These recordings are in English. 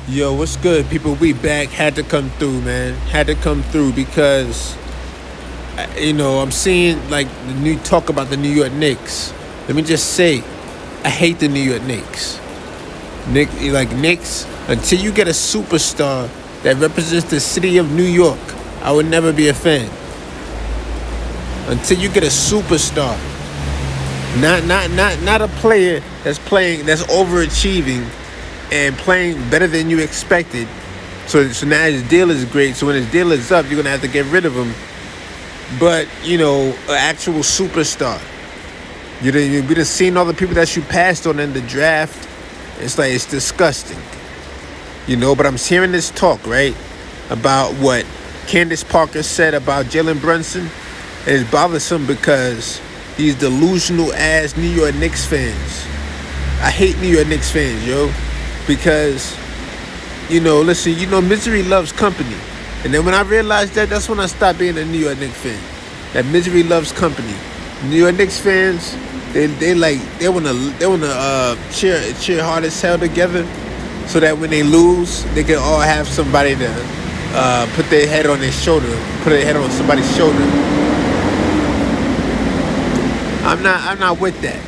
Yo, what's good, people? We back. Had to come through, man. Had to come through because, I'm seeing like the new talk about the New York Knicks. Let me just say, I hate the New York Knicks. Knicks, until you get a superstar that represents the city of New York, I would never be a fan. Until you get a superstar, not a player that's overachieving and playing better than you expected. So now his deal is great. So when his deal is up, you're gonna have to get rid of him. But an actual superstar. We done seen all the people that you passed on in the draft. It's disgusting. But I'm hearing this talk, right, about what Candace Parker said about Jalen Brunson. And it's bothersome because these delusional ass New York Knicks fans. I hate New York Knicks fans, yo. Because, listen, misery loves company. And then when I realized that, that's when I stopped being a New York Knicks fan. That misery loves company. New York Knicks fans, they wanna cheer hard as hell together, so that when they lose, they can all have somebody to put their head on their shoulder, put their head on somebody's shoulder. I'm not with that.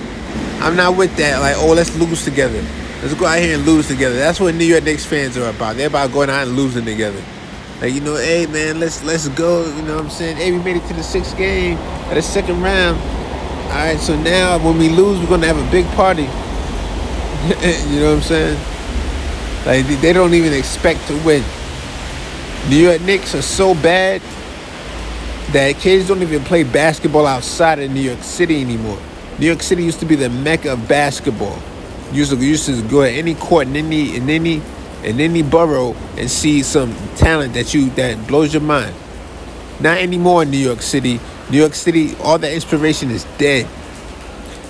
I'm not with that. Like, oh, let's lose together. Let's go out here and lose together. That's what New York Knicks fans are about. They're about going out and losing together. Like, hey, man, let's go. You know what I'm saying? Hey, we made it to the sixth game of the second round. All right, so now when we lose, we're going to have a big party. You know what I'm saying? Like, they don't even expect to win. New York Knicks are so bad that kids don't even play basketball outside of New York City anymore. New York City used to be the mecca of basketball. You used to go at any court in any borough and see some talent that blows your mind. Not anymore in New York City. New York City, all that inspiration is dead.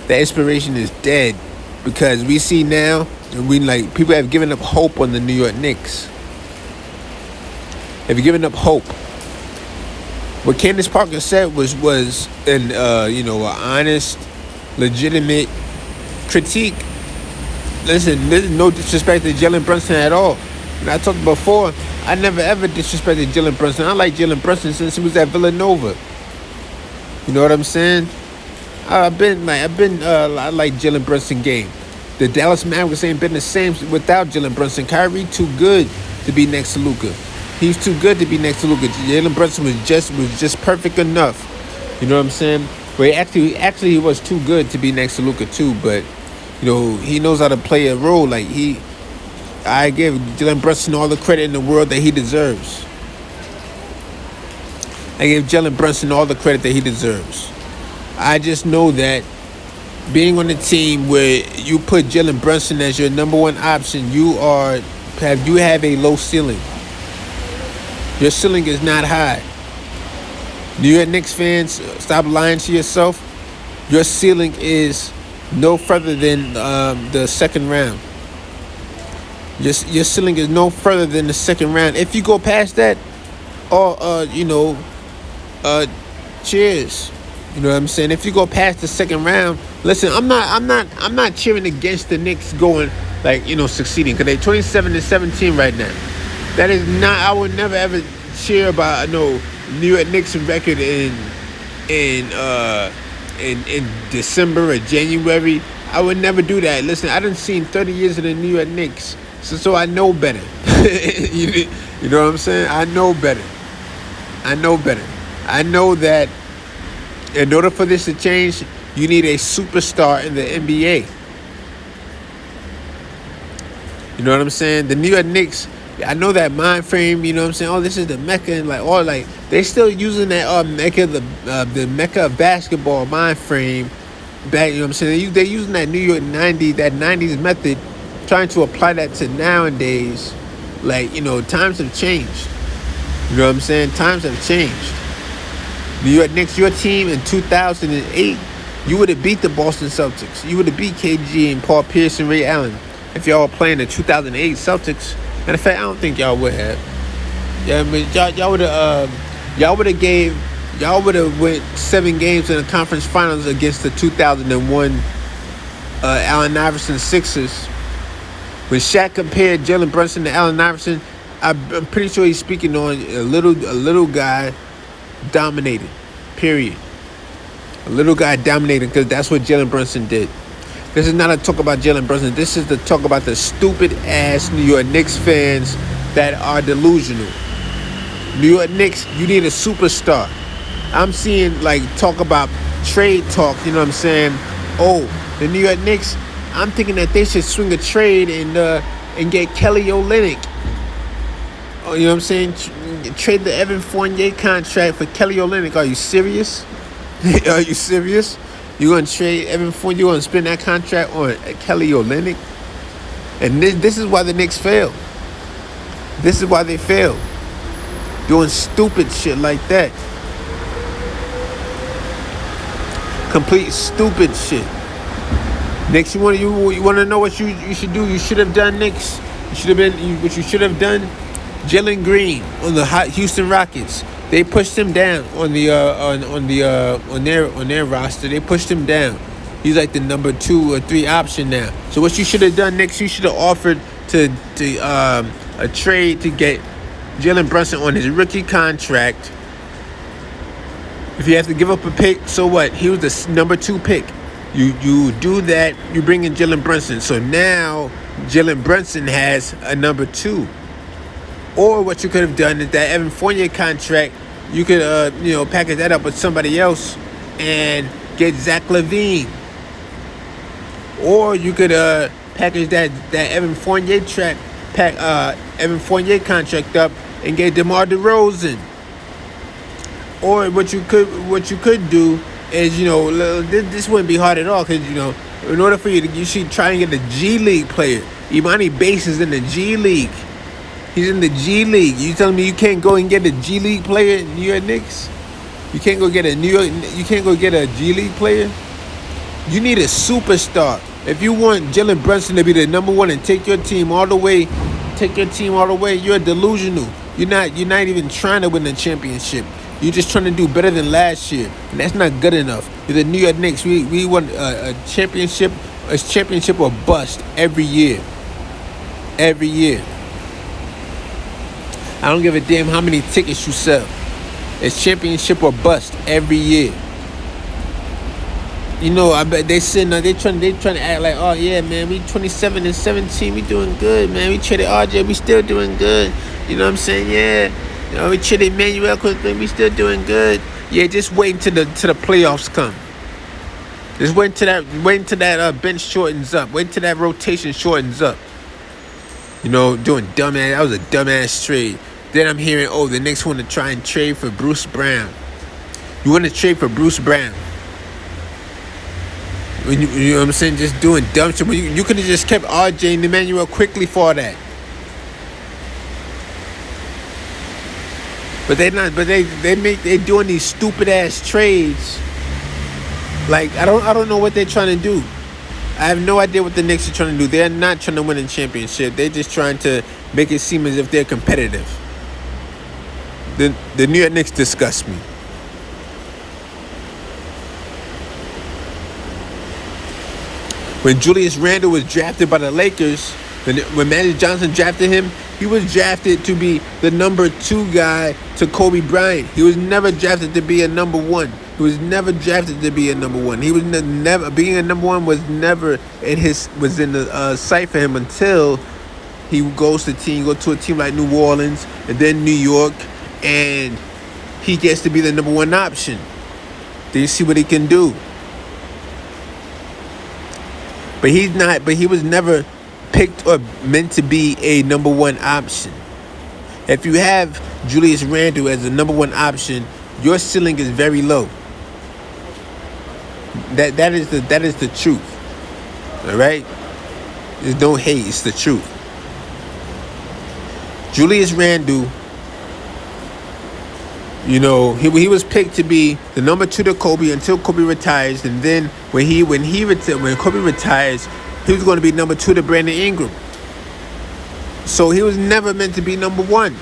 That inspiration is dead because we see now, and people have given up hope on the New York Knicks. Have given up hope. What Candace Parker said was an honest, legitimate critique. Listen, there's no disrespect to Jalen Brunson at all. And I talked before, I never ever disrespected Jalen Brunson. I like Jalen Brunson since he was at Villanova. You know what I'm saying? I like Jalen Brunson game. The Dallas Mavericks ain't been the same without Jalen Brunson. Kyrie too good to be next to Luka. He's too good to be next to Luka. Jalen Brunson was just perfect enough. You know what I'm saying? Well, actually he was too good to be next to Luka too, but he knows how to play a role. I give Jalen Brunson all the credit in the world that he deserves. I give Jalen Brunson all the credit that he deserves. I just know that being on a team where you put Jalen Brunson as your number one option, you have a low ceiling. Your ceiling is not high. New York Knicks fans, stop lying to yourself. Your ceiling is no further than the second round. Your ceiling is no further than the second round. If you go past that, cheers. You know what I'm saying? If you go past the second round, listen, I'm not cheering against the Knicks going succeeding, because they're 27-17 right now. That is not. I would never ever cheer about New York Knicks record in December or January. I would never do that. Listen, I done seen 30 years of the New York Knicks, so I know better. You know what I'm saying? I know better. I know that in order for this to change, you need a superstar in the NBA. You know what I'm saying? The New York Knicks, I know that mind frame, you know what I'm saying? Oh, this is the Mecca, and they still using that Mecca, the Mecca of basketball mind frame. Back, you know what I'm saying? They're using that New York 90s method, trying to apply that to nowadays. Times have changed. You know what I'm saying? Times have changed. New York Knicks, your team in 2008, you would have beat the Boston Celtics. You would have beat KG and Paul Pierce and Ray Allen if y'all were playing the 2008 Celtics. And in fact, I don't think y'all would have. Yeah, I mean, y'all would have went 7 games in the conference finals against the 2001 Allen Iverson Sixers. When Shaq compared Jalen Brunson to Allen Iverson, I'm pretty sure he's speaking on a little guy dominated. Period. A little guy dominated because that's what Jalen Brunson did. This is not a talk about Jalen Brunson. This is the talk about the stupid ass New York Knicks fans that are delusional. New York Knicks, you need a superstar. I'm seeing like talk about trade talk. You know what I'm saying? Oh, the New York Knicks. I'm thinking that they should swing a trade and get Kelly Olynyk. Oh, you know what I'm saying? Trade the Evan Fournier contract for Kelly Olynyk. Are you serious? Are you serious? You gonna trade Evan Fournier? You gonna spend that contract on Kelly Olynyk? And this is why the Knicks fail. This is why they fail. Doing stupid shit like that. Complete stupid shit. Knicks, you want to know what you should do? You should have done, Knicks. You should have been what you should have done. Jalen Green on the Houston Rockets. They pushed him down on their roster. They pushed him down. He's like the number 2 or 3 option now. So what you should have done, Knicks, you should have offered to a trade to get Jalen Brunson on his rookie contract. If you have to give up a pick, so what? He was the number 2 pick. You do that. You bring in Jalen Brunson. So now Jalen Brunson has a number 2. Or what you could have done is that Evan Fournier contract, you could package that up with somebody else and get Zach LaVine. Or you could package that Evan Fournier Evan Fournier contract up and get DeMar DeRozan. Or what you could do is, this wouldn't be hard at all because, in order for you should try and get a G League player. Imani Bates is in the G League. He's in the G League. You telling me you can't go and get a G League player in New York Knicks? You can't go get a G League player? You need a superstar. If you want Jalen Brunson to be the number 1 and take your team all the way, you're delusional. You're not even trying to win the championship. You're just trying to do better than last year. And that's not good enough. You're the New York Knicks. We want a championship or bust every year. Every year. I don't give a damn how many tickets you sell. It's championship or bust every year. I bet they trying to act like, oh yeah, man, we 27-17, we doing good, man. We traded RJ, we still doing good. You know what I'm saying? Yeah. We traded Manuel quickly, we still doing good. Yeah, just wait until the playoffs come. Just wait until that bench shortens up. Wait until that rotation shortens up. Doing dumbass. That was a dumbass trade. Then I'm hearing, the Knicks want to try and trade for Bruce Brown. You want to trade for Bruce Brown? You know what I'm saying? Just doing dumb shit. You could have just kept RJ and Emmanuel quickly for that. But they're doing these stupid ass trades. Like I don't know what they're trying to do. I have no idea what the Knicks are trying to do. They're not trying to win a championship. They're just trying to make it seem as if they're competitive. The New York Knicks disgust me. When Julius Randle was drafted by the Lakers, when Magic Johnson drafted him, he was drafted to be the number 2 guy to Kobe Bryant. He was never drafted to be a number 1. He was never drafted to be a number 1. He was never being a number 1 was never in the sight for him until he go to a team like New Orleans and then New York, and he gets to be the number 1 option. Then you see what he can do. But he's not. But he was never picked or meant to be a number 1 option. If you have Julius Randle as the number 1 option, your ceiling is very low. That is the truth. All right? There's no hate. It's the truth. Julius Randle, he was picked to be the number 2 to Kobe until Kobe retires, and then when Kobe retires, he was going to be number 2 to Brandon Ingram. So he was never meant to be number 1.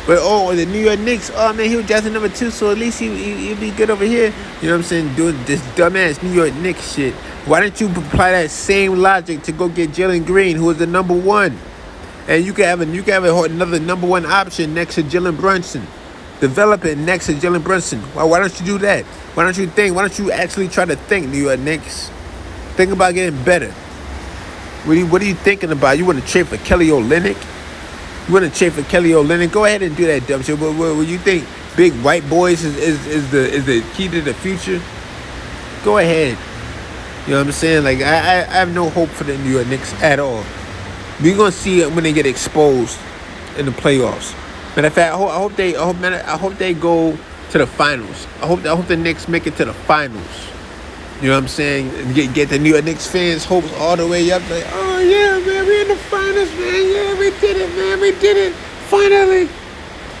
But the New York Knicks, oh man, he was drafted number 2, so at least he'd be good over here. You know what I'm saying? Doing this dumbass New York Knicks shit. Why don't you apply that same logic to go get Jalen Green, who was the number 1, and you can have another number 1 option next to Jalen Brunson, develop it next to Jalen Brunson. Why don't you do that? Why don't you think? Why don't you actually try to think, New York Knicks? Think about getting better. What are you thinking about? You want to trade for Kelly Olynyk? You want to trade for Kelly Olynyk? Go ahead and do that dumb shit. But what you think big white boys is the key to the future? Go ahead. You know what I'm saying? Like I have no hope for the New York Knicks at all. We're gonna see it when they get exposed in the playoffs. Matter of fact, I hope they go to the finals. I hope the Knicks make it to the finals. You know what I'm saying? And get the New York Knicks fans' hopes all the way up. Like, oh yeah, man, we're in the finals, man. Yeah, we did it, man. We did it. Finally.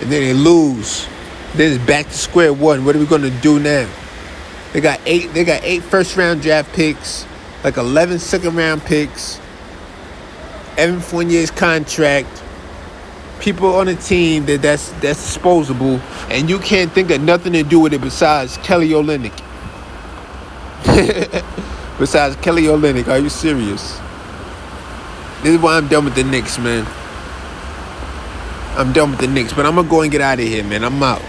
And then they lose. Then it's back to square one. What are we gonna do now? They got 8 first-round draft picks, like 11 second-round picks, Evan Fournier's contract, people on the team that's disposable, and you can't think of nothing to do with it besides Kelly Olynyk. Besides Kelly Olynyk, are you serious? This is why I'm done with the Knicks, man. I'm done with the Knicks, but I'm gonna go and get out of here, man. I'm out.